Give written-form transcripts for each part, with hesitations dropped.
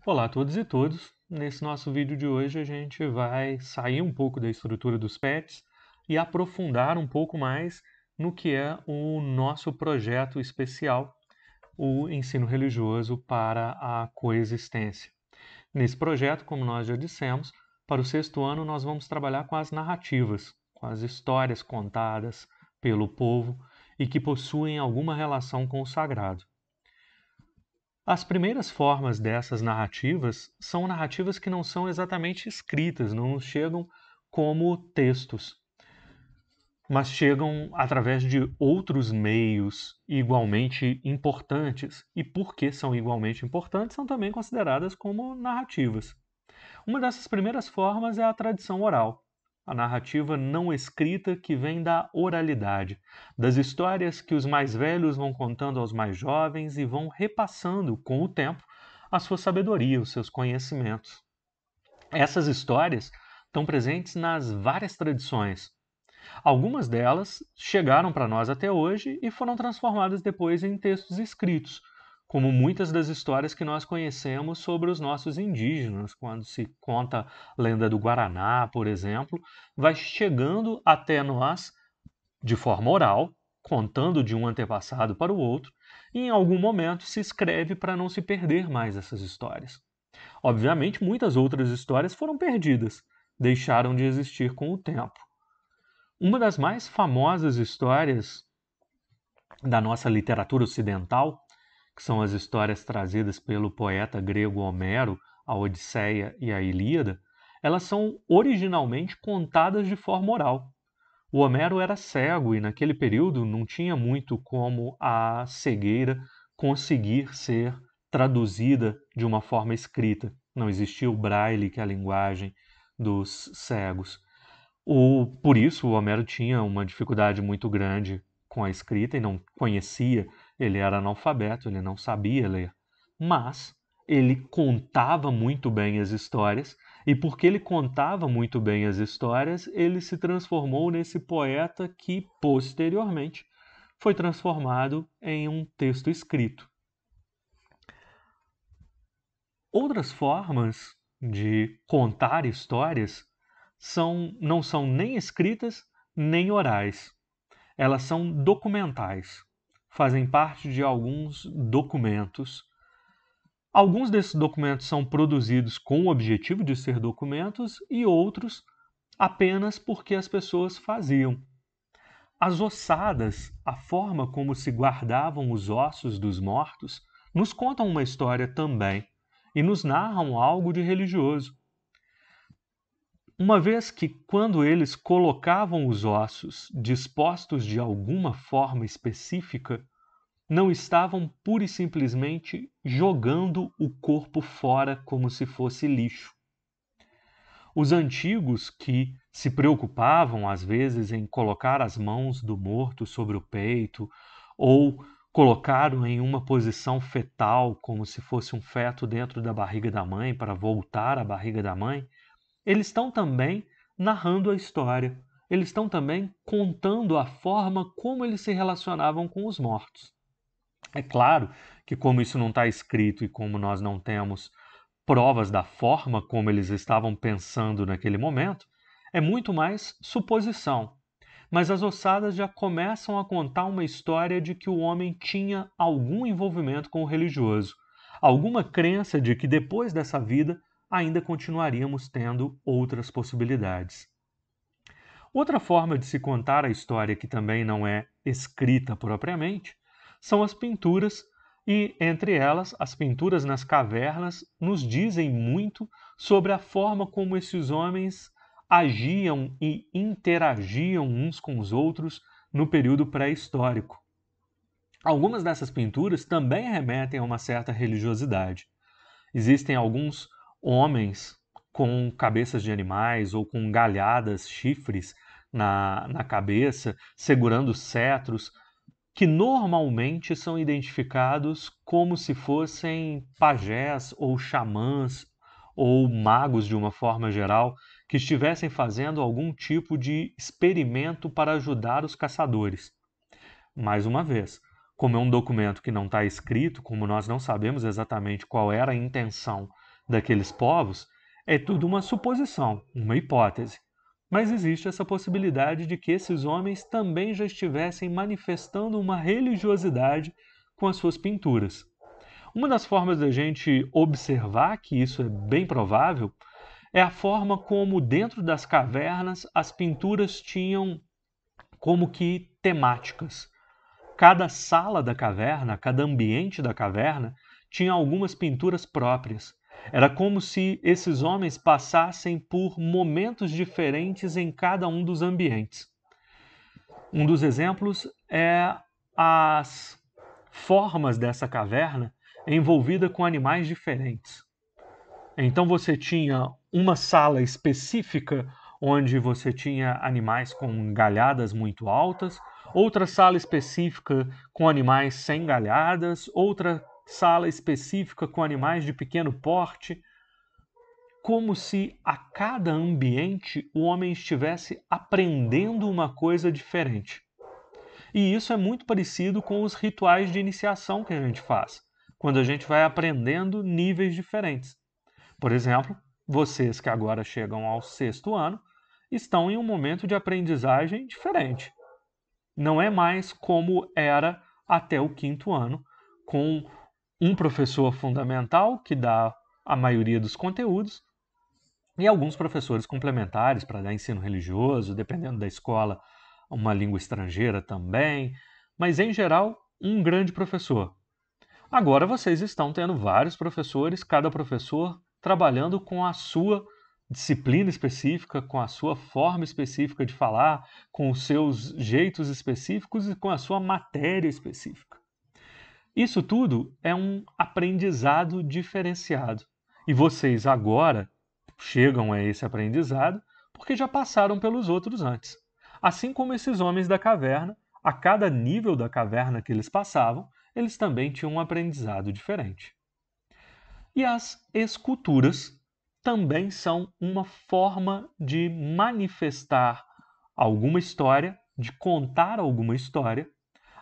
Olá a todos e todas. Nesse nosso vídeo de hoje a gente vai sair um pouco da estrutura dos PETs e aprofundar um pouco mais no que é o nosso projeto especial, o ensino religioso para a coexistência. Nesse projeto, como nós já dissemos, para o sexto ano nós vamos trabalhar com as narrativas, com as histórias contadas pelo povo e que possuem alguma relação com o sagrado. As primeiras formas dessas narrativas são narrativas que não são exatamente escritas, não chegam como textos, mas chegam através de outros meios igualmente importantes. E porque são igualmente importantes, são também consideradas como narrativas. Uma dessas primeiras formas é a tradição oral, a narrativa não escrita que vem da oralidade, das histórias que os mais velhos vão contando aos mais jovens e vão repassando com o tempo a sua sabedoria, os seus conhecimentos. Essas histórias estão presentes nas várias tradições. Algumas delas chegaram para nós até hoje e foram transformadas depois em textos escritos, como muitas das histórias que nós conhecemos sobre os nossos indígenas, quando se conta a lenda do Guaraná, por exemplo, vai chegando até nós de forma oral, contando de um antepassado para o outro, e em algum momento se escreve para não se perder mais essas histórias. Obviamente, muitas outras histórias foram perdidas, deixaram de existir com o tempo. Uma das mais famosas histórias da nossa literatura ocidental, que são as histórias trazidas pelo poeta grego Homero, a Odisseia e a Ilíada, elas são originalmente contadas de forma oral. O Homero era cego e naquele período não tinha muito como a cegueira conseguir ser traduzida de uma forma escrita. Não existia o braille, que é a linguagem dos cegos. Por isso, o Homero tinha uma dificuldade muito grande com a escrita e não conhecia, ele era analfabeto, ele não sabia ler. Mas ele contava muito bem as histórias, e porque ele contava muito bem as histórias, ele se transformou nesse poeta que, posteriormente, foi transformado em um texto escrito. Outras formas de contar histórias não são nem escritas nem orais. Elas são documentais, fazem parte de alguns documentos. Alguns desses documentos são produzidos com o objetivo de ser documentos e outros apenas porque as pessoas faziam. As ossadas, a forma como se guardavam os ossos dos mortos, nos contam uma história também e nos narram algo de religioso. Uma vez que, quando eles colocavam os ossos dispostos de alguma forma específica, não estavam pura e simplesmente jogando o corpo fora como se fosse lixo. Os antigos, que se preocupavam às vezes em colocar as mãos do morto sobre o peito ou colocaram em uma posição fetal, como se fosse um feto dentro da barriga da mãe para voltar à barriga da mãe, eles estão também narrando a história. Eles estão também contando a forma como eles se relacionavam com os mortos. É claro que, como isso não está escrito e como nós não temos provas da forma como eles estavam pensando naquele momento, é muito mais suposição. Mas as ossadas já começam a contar uma história de que o homem tinha algum envolvimento com o religioso, alguma crença de que depois dessa vida ainda continuaríamos tendo outras possibilidades. Outra forma de se contar a história que também não é escrita propriamente são as pinturas, e entre elas, as pinturas nas cavernas nos dizem muito sobre a forma como esses homens agiam e interagiam uns com os outros no período pré-histórico. Algumas dessas pinturas também remetem a uma certa religiosidade. Existem alguns homens com cabeças de animais ou com galhadas, chifres na cabeça, segurando cetros, que normalmente são identificados como se fossem pajés ou xamãs ou magos de uma forma geral que estivessem fazendo algum tipo de experimento para ajudar os caçadores. Mais uma vez, como é um documento que não está escrito, como nós não sabemos exatamente qual era a intenção daqueles povos, é tudo uma suposição, uma hipótese. Mas existe essa possibilidade de que esses homens também já estivessem manifestando uma religiosidade com as suas pinturas. Uma das formas da gente observar que isso é bem provável é a forma como, dentro das cavernas, as pinturas tinham como que temáticas. Cada sala da caverna, cada ambiente da caverna, tinha algumas pinturas próprias. Era como se esses homens passassem por momentos diferentes em cada um dos ambientes. Um dos exemplos é as formas dessa caverna envolvida com animais diferentes. Então você tinha uma sala específica onde você tinha animais com galhadas muito altas, outra sala específica com animais sem galhadas, outra sala específica com animais de pequeno porte, como se a cada ambiente o homem estivesse aprendendo uma coisa diferente. E isso é muito parecido com os rituais de iniciação que a gente faz, quando a gente vai aprendendo níveis diferentes. Por exemplo, vocês que agora chegam ao 6º ano estão em um momento de aprendizagem diferente. Não é mais como era até o 5º ano, com um professor fundamental que dá a maioria dos conteúdos e alguns professores complementares para dar ensino religioso, dependendo da escola, uma língua estrangeira também, mas em geral, um grande professor. Agora vocês estão tendo vários professores, cada professor trabalhando com a sua disciplina específica, com a sua forma específica de falar, com os seus jeitos específicos e com a sua matéria específica. Isso tudo é um aprendizado diferenciado. E vocês agora chegam a esse aprendizado porque já passaram pelos outros antes. Assim como esses homens da caverna, a cada nível da caverna que eles passavam, eles também tinham um aprendizado diferente. E as esculturas também são uma forma de manifestar alguma história, de contar alguma história,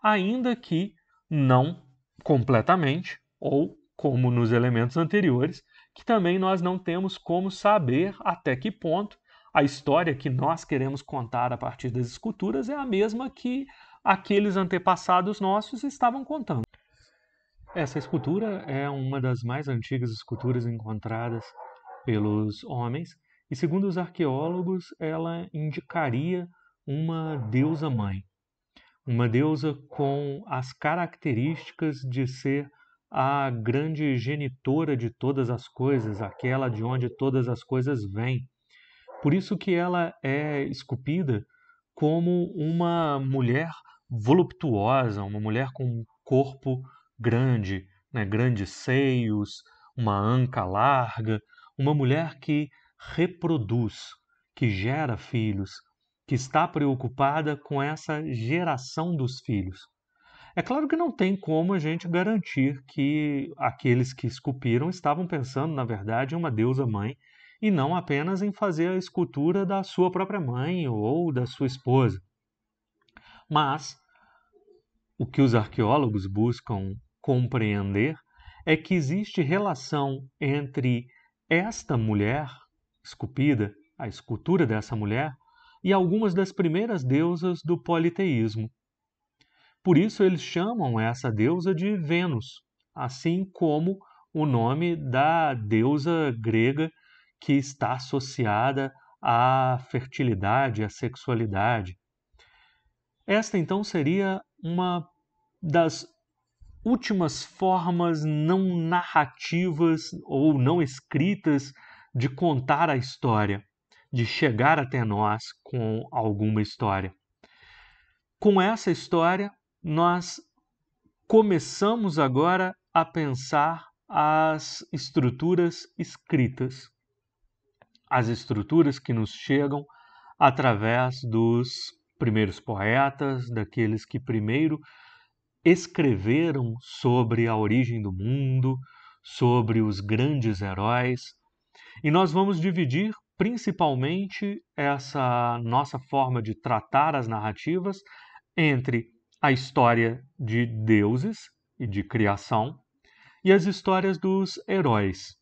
ainda que não completamente, ou como nos elementos anteriores, que também nós não temos como saber até que ponto a história que nós queremos contar a partir das esculturas é a mesma que aqueles antepassados nossos estavam contando. Essa escultura é uma das mais antigas esculturas encontradas pelos homens e, segundo os arqueólogos, ela indicaria uma deusa-mãe. Uma deusa com as características de ser a grande genitora de todas as coisas, aquela de onde todas as coisas vêm. Por isso que ela é esculpida como uma mulher voluptuosa, uma mulher com um corpo grande, né, grandes seios, uma anca larga, uma mulher que reproduz, que gera filhos, que está preocupada com essa geração dos filhos. É claro que não tem como a gente garantir que aqueles que esculpiram estavam pensando, na verdade, em uma deusa-mãe e não apenas em fazer a escultura da sua própria mãe ou da sua esposa. Mas o que os arqueólogos buscam compreender é que existe relação entre esta mulher esculpida, a escultura dessa mulher, e algumas das primeiras deusas do politeísmo. Por isso eles chamam essa deusa de Vênus, assim como o nome da deusa grega que está associada à fertilidade, à sexualidade. Esta então seria uma das últimas formas não narrativas ou não escritas de contar a história, de chegar até nós com alguma história. Com essa história, nós começamos agora a pensar as estruturas escritas, as estruturas que nos chegam através dos primeiros poetas, daqueles que primeiro escreveram sobre a origem do mundo, sobre os grandes heróis. E nós vamos dividir principalmente essa nossa forma de tratar as narrativas entre a história de deuses e de criação e as histórias dos heróis.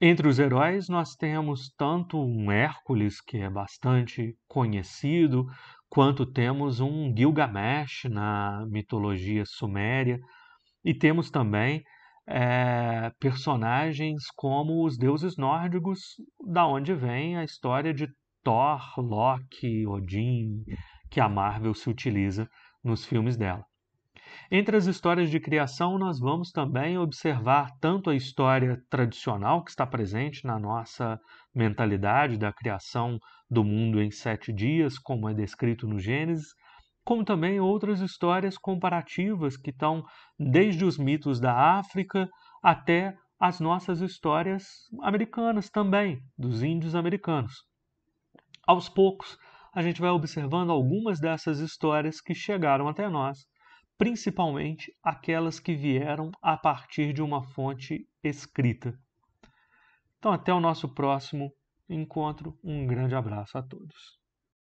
Entre os heróis, nós temos tanto um Hércules, que é bastante conhecido, quanto temos um Gilgamesh na mitologia suméria, e temos também personagens como os deuses nórdicos, da onde vem a história de Thor, Loki, Odin, que a Marvel se utiliza nos filmes dela. Entre as histórias de criação, nós vamos também observar tanto a história tradicional que está presente na nossa mentalidade da criação do mundo em 7 dias, como é descrito no Gênesis, como também outras histórias comparativas que estão desde os mitos da África até as nossas histórias americanas também, dos índios americanos. Aos poucos, a gente vai observando algumas dessas histórias que chegaram até nós, principalmente aquelas que vieram a partir de uma fonte escrita. Então, até o nosso próximo encontro. Um grande abraço a todos.